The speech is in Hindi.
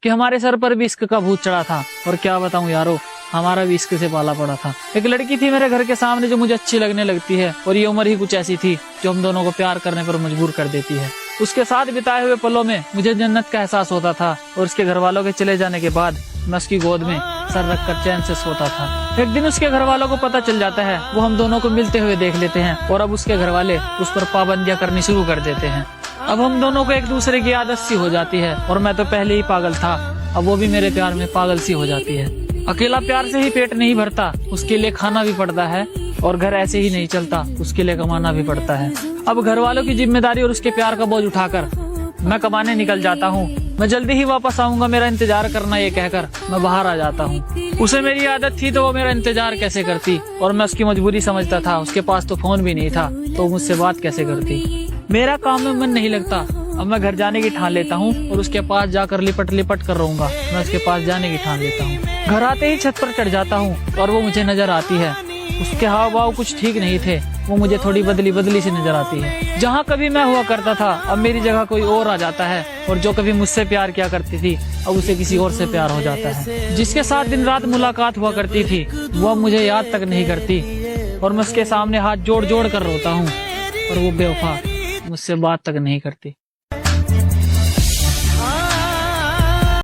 कि हमारे सर पर भी इश्क का भूत चढ़ा था। और क्या बताऊं यारो, हमारा भी इश्क से पाला पड़ा था। एक लड़की थी मेरे घर के सामने जो मुझे अच्छी लगने लगती है, और ये उम्र ही कुछ ऐसी थी जो हम दोनों को प्यार करने पर मजबूर कर देती है। उसके साथ बिताए हुए पलों में मुझे जन्नत का एहसास होता था, और उसके घर वालों के चले जाने के बाद मैं उसकी गोद में सर रखकर चैन से सोता था। एक दिन उसके घर वालों को पता चल जाता है, वो हम दोनों को मिलते हुए देख लेते हैं, और अब उसके घर वाले उस पर पाबंदियां करनी शुरू कर देते हैं। अब हम दोनों को एक दूसरे की आदत सी हो जाती है, और मैं तो पहले ही पागल था, अब वो भी मेरे प्यार में पागल सी हो जाती है। अकेला प्यार से ही पेट नहीं भरता, उसके लिए खाना भी पड़ता है, और घर ऐसे ही नहीं चलता, उसके लिए कमाना भी पड़ता है। अब घर वालों की जिम्मेदारी और उसके प्यार का बोझ उठाकर मैं कमाने निकल जाता हूँ। मैं जल्दी ही वापस आऊंगा, मेरा इंतजार करना, ये कहकर मैं बाहर आ जाता हूँ। उसे मेरी आदत थी तो वो मेरा इंतजार कैसे करती, और मैं उसकी मजबूरी समझता था। उसके पास तो फोन भी नहीं था, तो मुझसे बात कैसे करती। मेरा काम में मन नहीं लगता, अब मैं घर जाने की ठान लेता हूँ, और उसके पास जाकर लिपट लिपट कर रहूंगा। मैं उसके पास जाने की ठान लेता हूँ। घर आते ही छत पर चढ़ जाता हूँ, और वो मुझे नजर आती है। उसके हाव भाव कुछ ठीक नहीं थे, वो मुझे थोड़ी बदली बदली सी नजर आती है। जहाँ कभी मैं हुआ करता था, अब मेरी जगह कोई और आ जाता है, और जो कभी मुझसे प्यार किया करती थी, अब उसे किसी और से प्यार हो जाता है। जिसके साथ दिन रात मुलाकात हुआ करती थी, वो अब मुझे याद तक नहीं करती, और मैं उसके सामने हाथ जोड़ जोड़ कर रोता हूँ, और वो बेवफा मुझसे बात तक नहीं करती।